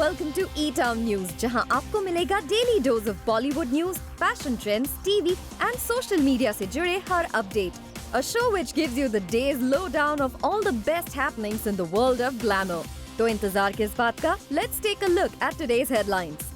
welcome to E-Town News, जहां आपको मिलेगा daily dose of Bollywood news, fashion trends, TV and social media से जुड़े हर update. A show which gives you the day's lowdown of all the best happenings in the world of glamour. तो इंतजार किस बात का? Let's take a look at today's headlines.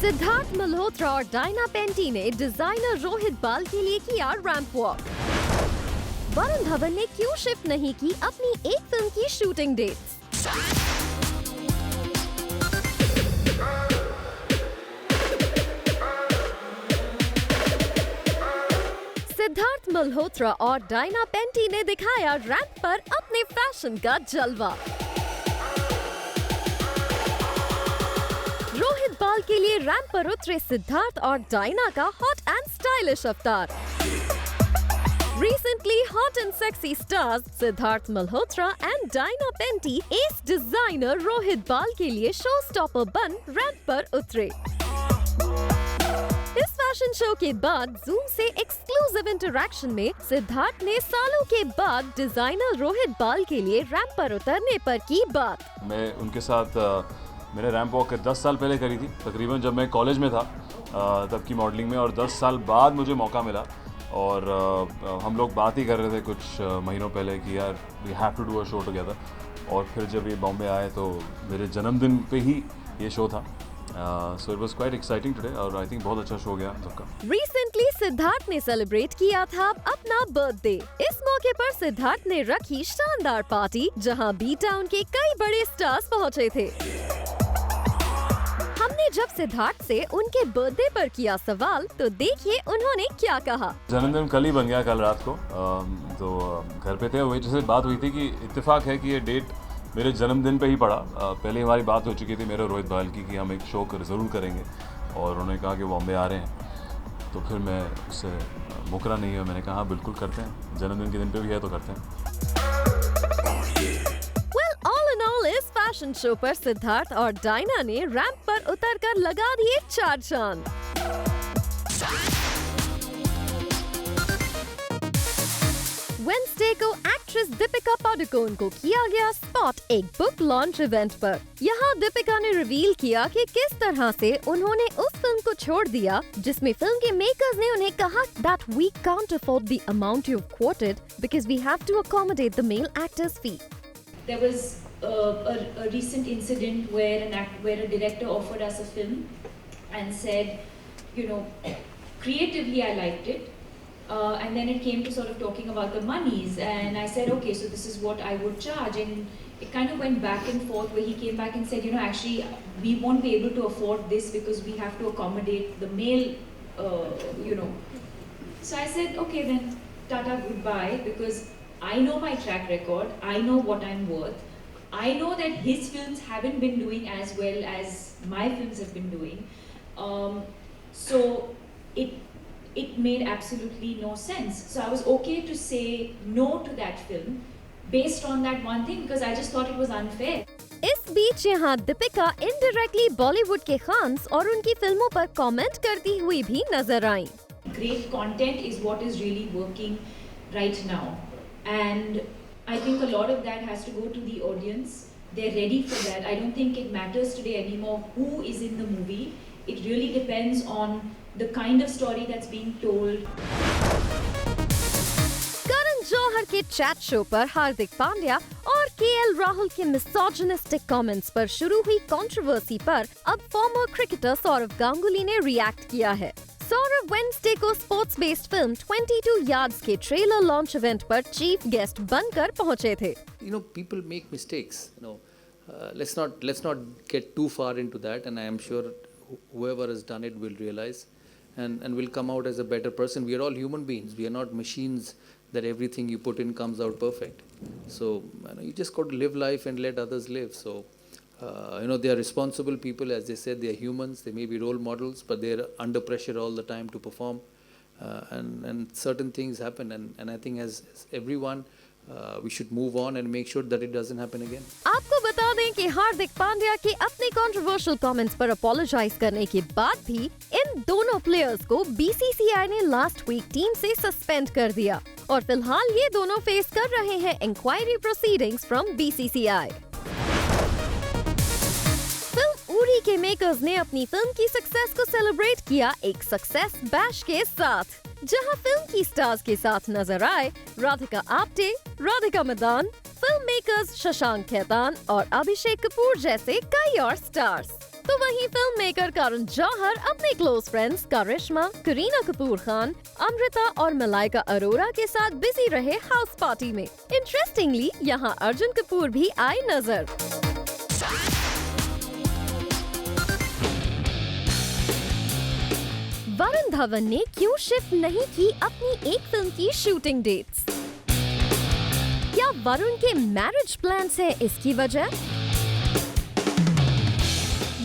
Siddharth Malhotra और Diana पेंटी ने designer Rohit बाल के लिए किया रैंप वॉक. वरुण धवन ने क्यों शिफ्ट नहीं की अपनी एक फिल्म की शूटिंग डेट्स? सिद्धार्थ मल्होत्रा और डायना पेंटी ने दिखाया रैंप पर अपने फैशन का जलवा. रोहित बाल के लिए रैंप पर उतरे सिद्धार्थ और डायना का हॉट एंड स्टाइलिश अवतार. Recently, hot and sexy stars Siddharth Malhotra and Daina Penty ace designer Rohit Bal के लिए शोस्टॉपर बन रैंप पर उतरे. इस फैशन शो के बाद जूम से एक्सक्लूसिव इंटरैक्शन में सिद्धार्थ ने सालों के बाद डिजाइनर रोहित बाल के लिए रैंप पर उतरने पर की बात. मैं उनके साथ मैंने रैंप वॉक 10 साल पहले करी थी, तकरीबन जब मैं कॉलेज में था तब की मॉडलिंग में, और 10 साल बाद मुझे मौका मिला. और हम लोग बात ही कर रहे थे कुछ महीनों पहले कि यार we have to do a show together. और फिर जब ये बॉम्बे आए तो मेरे जन्मदिन पे ही ये शो था. So it was quite exciting today और आई थिंक बहुत अच्छा शो गया सबका. रिसेंटली सिद्धार्थ ने सेलिब्रेट किया था अपना बर्थडे. इस मौके पर सिद्धार्थ ने रखी शानदार पार्टी जहां बी टाउन के कई बड़े स्टार्स पहुंचे थे. हमने जब सिद्धार्थ से उनके बर्थडे पर किया सवाल तो देखिए उन्होंने क्या कहा. जन्मदिन कल ही बन गया, कल रात को. तो घर पे थे, वही जैसे बात हुई थी कि इत्तेफाक है कि ये डेट मेरे जन्मदिन पे ही पड़ा. पहले हमारी बात हो चुकी थी मेरे रोहित बाल की कि हम एक शो ज़रूर करेंगे, और उन्होंने कहा कि बॉम्बे आ रहे हैं. तो फिर मैं उससे मुकरा नहीं हुआ, मैंने कहा हाँ बिल्कुल करते हैं, जन्मदिन के दिन पे भी है तो करते हैं. इस फैशन शो पर सिद्धार्थ और डायना ने रैंप पर उतरकर लगा दिए 4 चांद. वेडनेसडे को एक्ट्रेस दीपिका पादुकोण को किया गया स्पॉट एक बुक लॉन्च इवेंट पर. यहाँ दीपिका ने रिवील किया कि किस तरह से उन्होंने उस फिल्म को छोड़ दिया जिसमें फिल्म के मेकर्स ने उन्हें कहा that we can't afford the amount you've quoted because we have to accommodate the male actors' fee. There was a recent incident where a director offered us a film and said, you know, creatively I liked it, and then it came to sort of talking about the monies, and I said, okay, so this is what I would charge, and it kind of went back and forth where he came back and said, you know, actually we won't be able to afford this because we have to accommodate the male, you know. So I said, okay then, tata goodbye, because I know my track record, I know what I'm worth. I know that his films haven't been doing as well as my films have been doing. So it made absolutely no sense. So I was okay to say no to that film based on that one thing because I just thought it was unfair. इस बीच यहाँ Deepika indirectly Bollywood के खान्स और उनकी फिल्मों पर comment करती हुई भी नजर आईं. Great content is what is really working right now, and I think a lot of that has to go to the audience. They're ready for that. I don't think it matters today anymore who is in the movie. It really depends on the kind of story that's being told. Karan Johar के chat show पर हार्दिक पांड्या और KL Rahul के misogynistic comments पर शुरू हुई controversy पर अब farmer cricketer Saurav Ganguly ने रिएक्ट किया है. सौरव वेडनेसडे को स्पोर्ट्स बेस्ड फिल्म 22 यार्ड्स के ट्रेलर लॉन्च इवेंट पर चीफ गेस्ट बनकर पहुंचे थे. You know, people make mistakes. You know, let's not get too far into that, and I am sure whoever has done it will realize, and will come out as a better person. We are all human beings. We are not machines that everything you put in comes out perfect. So you just got to live life and let others live. So. You know, they are responsible people, as they said, they are humans, they may be role models, but they are under pressure all the time to perform, and certain things happen, and I think as everyone, we should move on and make sure that it doesn't happen again. आपको बता दें कि हार्दिक पांड्या के अपने controversial comments पर apologise करने के बाद भी इन दोनों प्लेयर्स को बीसीसीआई ने लास्ट वीक टीम से सस्पेंड कर दिया, और फिलहाल ये दोनों फेस कर रहे हैं inquiry proceedings from BCCI. Uri के मेकर्स ने अपनी फिल्म की सक्सेस को सेलिब्रेट किया एक सक्सेस बैश के साथ, जहां फिल्म की स्टार्स के साथ नजर आए राधिका आप्टे, राधिका मदान, फिल्म मेकर्स शशांक खेतान और अभिषेक कपूर जैसे कई और स्टार्स। तो वहीं फिल्म मेकर करण जौहर अपने क्लोज फ्रेंड्स करिश्मा, करीना कपूर खान, अमृता और मलाइका अरोरा के साथ बिजी रहे हाउस पार्टी में। इंटरेस्टिंगली यहां अर्जुन कपूर भी आए नजर। वरुण धवन ने क्यों शिफ्ट नहीं की अपनी एक फिल्म की शूटिंग डेट्स? क्या वरुण के मैरिज प्लान्स हैं इसकी वजह?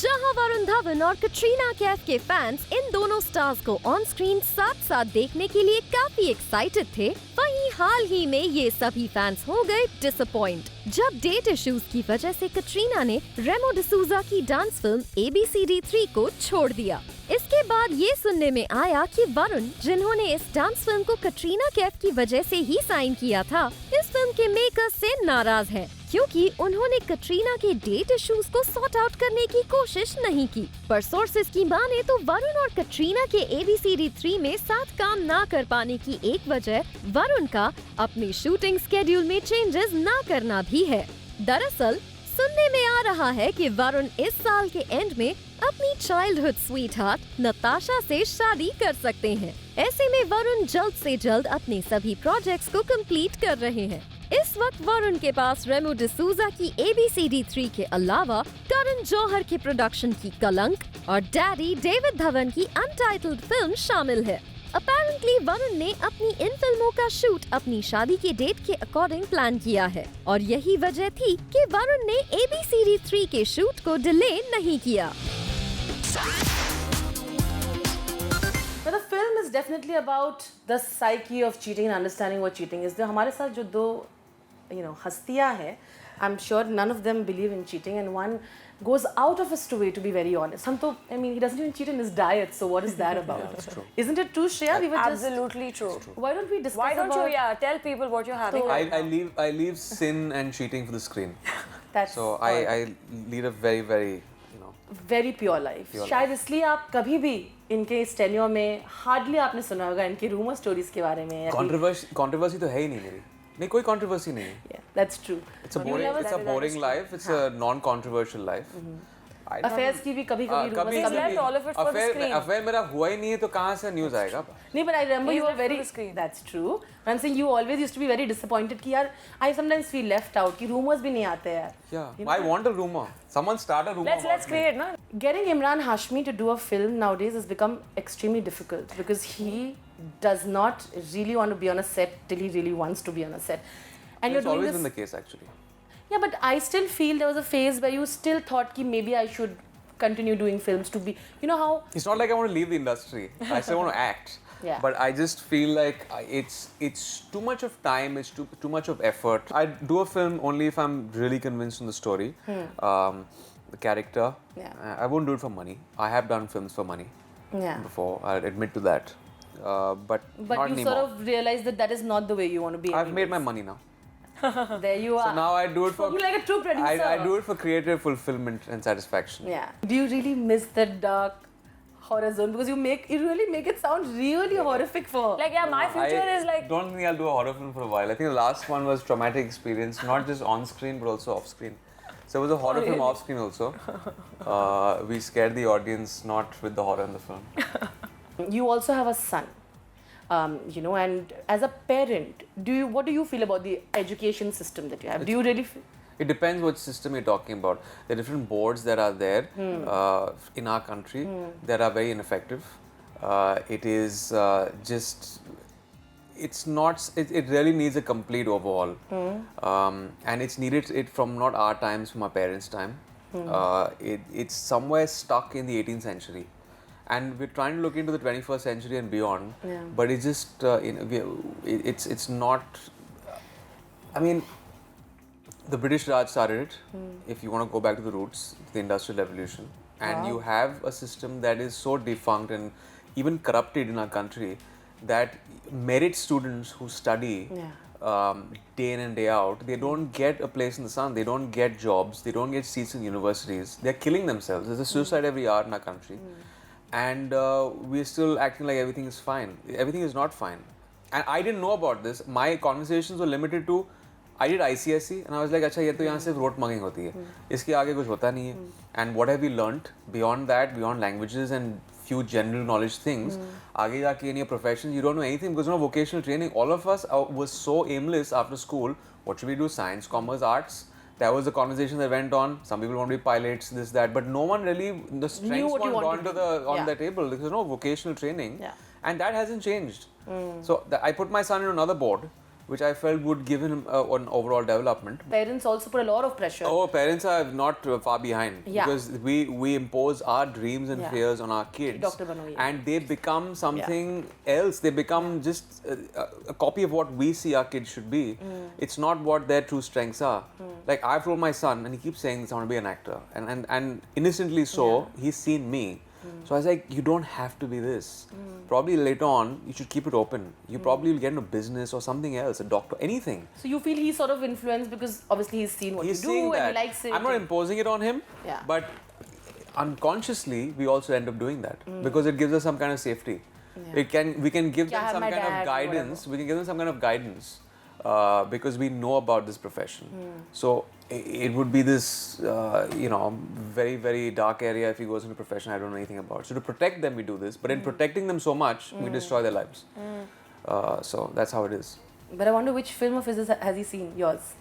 जहां वरुण धवन और कटरीना कैफ के फैंस इन दोनों स्टार्स को ऑन स्क्रीन साथ साथ देखने के लिए काफी एक्साइटेड थे, वहीं हाल ही में ये सभी फैंस हो गए डिसअपॉइंट जब डेट इश्यूज की वजह से कटरीना ने रेमो डिसूजा की डांस फिल्म ABCD 3 को छोड़ दिया। इसके बाद ये सुनने में आया कि वरुण, जिन्होंने इस डांस फिल्म को कटरीना कैफ की वजह से ही साइन किया था, इस फिल्म के मेकर्स से नाराज हैं, क्योंकि उन्होंने कटरीना के डेट इश्यूज को सॉर्ट आउट करने की कोशिश नहीं की। पर सोर्सेज की माने तो वरुण और कटरीना के ABCD 3 में साथ काम ना कर पाने की एक वजह वरुण का अपनी शूटिंग स्केड्यूल में चेंजेस ना करना भी है। दरअसल सुनने में आ रहा है कि वरुण इस साल के एंड में अपनी चाइल्डहुड स्वीटहार्ट नताशा से शादी कर सकते हैं। ऐसे में वरुण जल्द से जल्द अपने सभी प्रोजेक्ट्स को कंप्लीट कर रहे हैं। इस वक्त वरुण के पास रेमो डिसूजा की ABCD 3 के अलावा करण जौहर के प्रोडक्शन की कलंक और डैडी डेविड धवन की अनटाइटल्ड फिल्म शामिल है। अपेरेंटली वरुण ने अपनी इन फिल्मों का शूट अपनी शादी के डेट के अकॉर्डिंग प्लान किया है और यही वजह थी कि वरुण ने ABCD 3 के शूट को डिले नहीं किया। But the film is definitely about the psyche of cheating and understanding what cheating is. जो हमारे साथ जो दो हस्तियाँ हैं, I'm sure none of them believe in cheating and one goes out of his way to be very honest. I mean, he doesn't even cheat in his diet, so what is that about? That's true. Isn't it true, Shreya? We were Absolutely true. Why don't we discuss Why don't about... you, tell people what you're having right now. I leave sin and cheating for the screen. That's So I lead a very, very, very pure life. शायद इसलिए आप कभी भी इनके इस tenure में hardly आपने सुना होगा इनके रूमर स्टोरीज के बारे में। controversy तो है ही नहीं मेरी। नहीं, कोई controversy नहीं है। Yeah, that's true. It's a boring life. It's a non-controversial life. Affairs की भी कभी-कभी rumors He's left all of it for the screen. Affair मेरा हुआ ही नहीं है तो कहाँ से news आएगा? नहीं, but I remember He's you were left for very. the screen. That's true. I'm saying you always used to be very disappointed कि यार I sometimes feel left out कि rumors भी नहीं आते यार. Yeah, I want a rumor. Someone start a rumor. Let's create, na? Getting Imran Hashmi to do a film nowadays has become extremely difficult because he does not really want to be on a set till he really wants to be on a set. And you're It's doing always this. been the case actually. Yeah, but I still feel there was a phase where you still thought कि maybe I should continue doing films to be, you know how. It's not like I want to leave the industry. I still want to act. Yeah. But I just feel like it's too much of time. It's too much of effort. I do a film only if I'm really convinced in the story, the character. Yeah. I won't do it for money. I have done films for money Yeah. before. I'll admit to that. But But not you anymore. sort of realize that that is not the way you want to be. I've made my money now. There you are. So now I do it for. Spoken like a true producer. I do it for creative fulfillment and satisfaction. Yeah. Do you really miss the dark horror zone because you really make it sound really horrific for. Like, yeah, my future I is like. don't think I'll do a horror film for a while. I think the last one was traumatic experience, not just on screen but also off screen. So it was a horror film off screen also. We scared the audience not with the horror in the film. You also have a son. And as a parent, what do you feel about the education system that you have? Do you really feel? It depends what system you're talking about. There are different boards that are there in our country that are very ineffective. It is it's not. It really needs a complete overhaul, and it's needed it from not our times, from our parents' time. It's somewhere stuck in the 18th century. And we're trying to look into the 21st century and beyond, but it's just it's not. I mean, the British Raj started it. If you want to go back to the roots, the Industrial Revolution, and you have a system that is so defunct and even corrupted in our country that merit students who study day in and day out. They don't get a place in the sun. They don't get jobs. They don't get seats in universities. They're killing themselves. There's a suicide every hour in our country. And we're still acting like everything is fine. Everything is not fine. And I didn't know about this. My conversations were limited to, I did ICSE and I was like, अच्छा ये तो यहाँ सिर्फ rote mugging होती है. इसके आगे कुछ होता नहीं है. And what have we learnt beyond that, beyond languages and few general knowledge things, आगे जाके in your profession you don't know anything because no vocational training. All of us was so aimless after school. What should we do? Science, commerce, arts. That was the conversation that went on. Some people want to be pilots, this, that, but no one really, the strengths weren't gone to the table. There was no vocational training, and that hasn't changed. So I put my son in another board, which I felt would give him an overall development. Parents also put a lot of pressure. Oh, parents are not far behind because we impose our dreams and fears on our kids. Dr. Bano, and they become something else. They become just a copy of what we see our kids should be. It's not what their true strengths are. Like I've told my son, and he keeps saying, I want to be an actor. And innocently so, he's seen me. So I was like, you don't have to be this. Probably later on, you should keep it open. You probably will get into business or something else, a doctor, anything. So you feel he's sort of influenced because obviously he's seen what He's you do seeing and that. he likes it. I'm not imposing it on him, but unconsciously we also end up doing that because it gives us some kind of safety. We can give them some kind of guidance. We can give them some kind of guidance because we know about this profession. So it would be this, very, very dark area if he goes into a profession I don't know anything about. So to protect them, we do this. But in protecting them so much, we destroy their lives. So that's how it is. But I wonder which film of his has he seen? Yours?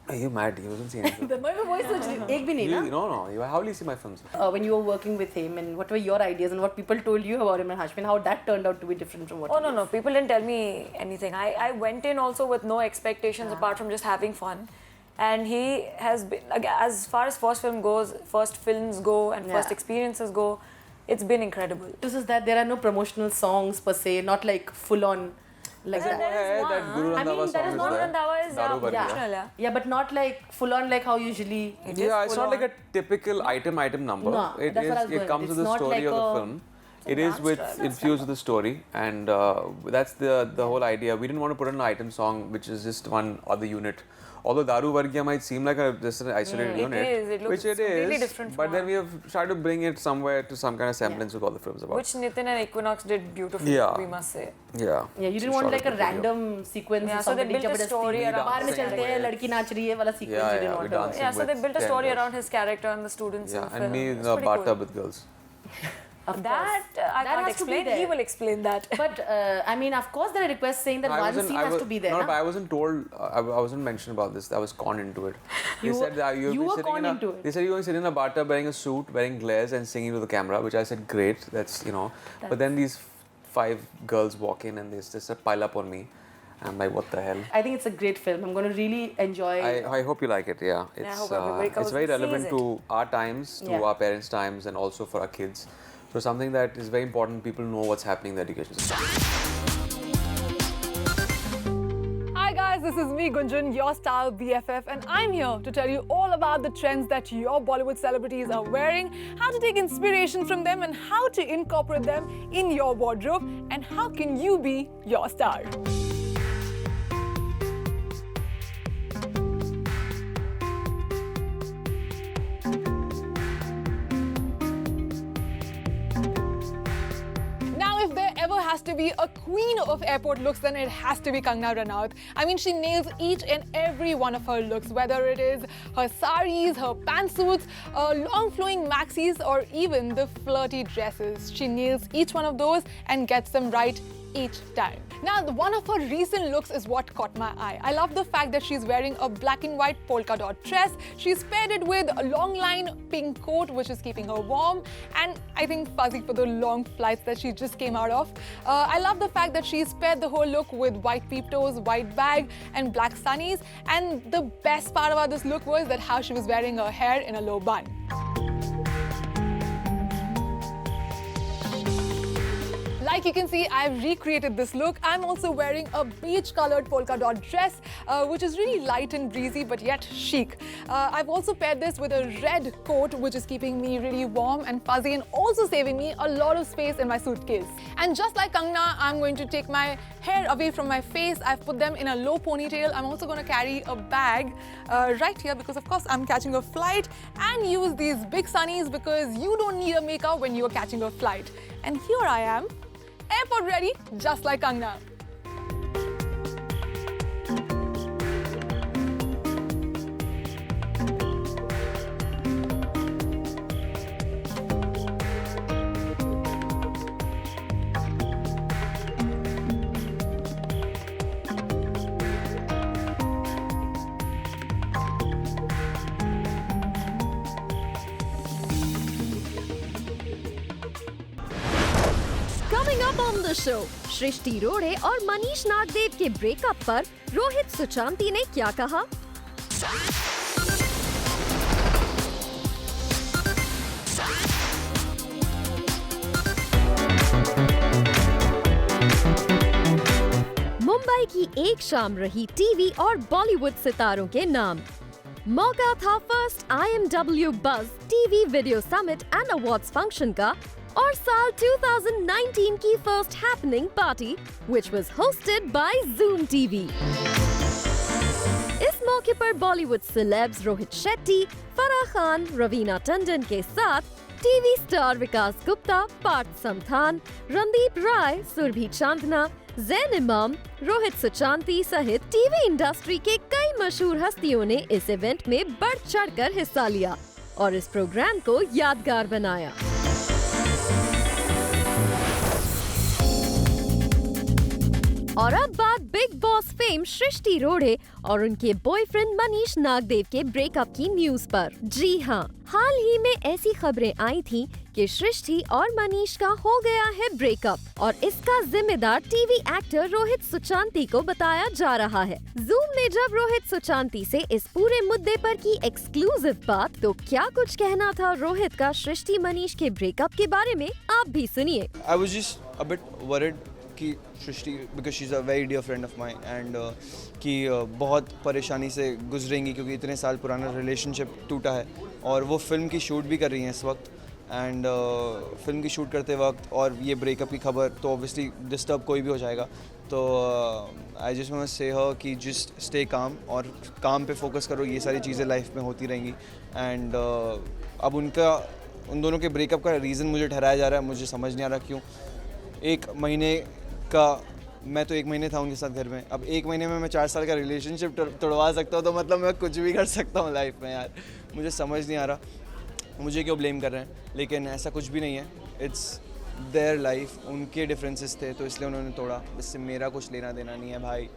Are you mad? He wasn't seeing anything. एक भी नहीं ना? No. How will you see my films? When you were working with him and what were your ideas and what people told you about him and Hashmin, how that turned out to be different from what Oh, no. People didn't tell me anything. I went in also with no expectations apart from just having fun. And he has been, as far as first films go and first experiences go, it's been incredible. This is that there are no promotional songs per se, not like full on like that. That Guru Randhawa song is there. Daru Bhargiya. Yeah, but not like full on like how usually. It's not like a typical item number. No, It comes with the story of the film. It is infused with the story, and that's the whole idea. We didn't want to put in an item song which is just one other unit. Although Daru Bhargiya might seem like just an isolated unit, it looks which it completely is, different but from then we have tried to bring it somewhere to some kind of semblance with all the films about. Which Nitin and Equinox did beautifully, we must say. Yeah, you didn't want like a random sequence. Yeah, so they built a story around बाहर में चलते हैं लड़की नाच रही है वाला sequence. You didn't want. Yeah, so they built a story around his character and the students. Yeah, and me in the bathtub with girls. That I can't explain. He will explain that. But I mean, of course, there are requests saying that one scene has to be there. No, but I wasn't told. I wasn't mentioned about this. I was conned into it. You were conned into it. They said you're going to sit in a bathtub wearing a suit, wearing glares, and singing to the camera. Which I said, great. That's But then these 5 girls walk in and they just pile up on me. I'm like, what the hell? I think it's a great film. I'm going to really enjoy. I hope you like it. Yeah, it's very relevant to our times, to our parents' times, and also for our kids. So something that is very important, people know what's happening in the education system. Hi guys, this is me Gunjan, your style BFF, and I'm here to tell you all about the trends that your Bollywood celebrities are wearing, how to take inspiration from them and how to incorporate them in your wardrobe, and how can you be your star. Has to be a queen of airport looks, then it has to be Kangana Ranaut. I mean, she nails each and every one of her looks, whether it is her saris, her pantsuits, long flowing maxis, or even the flirty dresses. She nails each one of those and gets them right each time. Now, one of her recent looks is what caught my eye. I love the fact that she's wearing a black and white polka dot dress. She's paired it with a long line pink coat, which is keeping her warm, and I think fuzzy for the long flights that she just came out of. I love the fact that she's paired the whole look with white peep toes, white bag, and black sunnies. And the best part about this look was that how she was wearing her hair in a low bun. Like you can see, I've recreated this look. I'm also wearing a beige-colored polka dot dress, which is really light and breezy, but yet chic. I've also paired this with a red coat, which is keeping me really warm and fuzzy and also saving me a lot of space in my suitcase. And just like Kangna, I'm going to take my hair away from my face. I've put them in a low ponytail. I'm also going to carry a bag right here because, of course, I'm catching a flight, and use these big sunnies because you don't need a makeup when you're catching a flight. And here I am, airport ready, just like Kangna. Coming up on the show, सृष्टि रोड़े और मनीष नागदेव के breakup पर रोहित सुचांती ने क्या कहा? मुंबई की एक शाम रही टीवी और बॉलीवुड सितारों के नाम। मौका था first IMW buzz TV video summit and awards function का और साल 2019 की first happening party, which was hosted by Zoom TV। इस मौके पर बॉलीवुड सेलेब्स रोहित शेट्टी, फराह खान, रवीना टंडन के साथ टीवी स्टार विकास गुप्ता, पार्थ समथान, रणदीप राय, सुरभि चांदना, जैन इमाम, रोहित सुचांती सहित टीवी इंडस्ट्री के कई मशहूर हस्तियों ने इस इवेंट में बढ़ चढ़कर हिस्सा लिया और इस प्रोग्राम को यादगार बनाया। और अब बात बिग बॉस फेम सृष्टि रोड़े और उनके बॉयफ्रेंड मनीष नागदेव के ब्रेकअप की न्यूज पर। जी हाँ, हाल ही में ऐसी खबरें आई थीं कि सृष्टि और मनीष का हो गया है ब्रेकअप और इसका जिम्मेदार टीवी एक्टर रोहित सुचांती को बताया जा रहा है। जूम ने जब रोहित सुचांती से इस पूरे मुद्दे पर की एक्सक्लूसिव बात, तो क्या कुछ कहना था रोहित का सृष्टि मनीष के ब्रेकअप के बारे में, आप भी सुनिए। I was just a bit worried कि Srishti, because she is a very dear friend of mine, and कि बहुत परेशानी से गुजरेंगी क्योंकि इतने साल पुराना रिलेशनशिप टूटा है और वो फिल्म की शूट भी कर रही हैं इस वक्त, एंड फिल्म की शूट करते वक्त और ये ब्रेकअप की खबर तो ऑब्वियसली डिस्टर्ब कोई भी हो जाएगा। तो आई जस्ट वांट टू से हर कि जस्ट स्टे काम और काम पे फोकस करो, ये सारी चीज़ें लाइफ में होती रहेंगी। एंड अब उन दोनों के ब्रेकअप का रीज़न मुझे ठहराया जा रहा है, मुझे समझ नहीं आ रहा क्यों। एक महीने का, मैं तो 1 महीने था उनके साथ घर में, अब 1 महीने में मैं 4 साल का रिलेशनशिप तोड़वा सकता हूँ, तो मतलब मैं कुछ भी कर सकता हूँ लाइफ में यार। मुझे समझ नहीं आ रहा मुझे क्यों ब्लेम कर रहे हैं, लेकिन ऐसा कुछ भी नहीं है। इट्स देयर लाइफ, उनके डिफरेंसेस थे तो इसलिए उन्होंने तोड़ा, इससे मेरा कुछ लेना देना नहीं है भाई।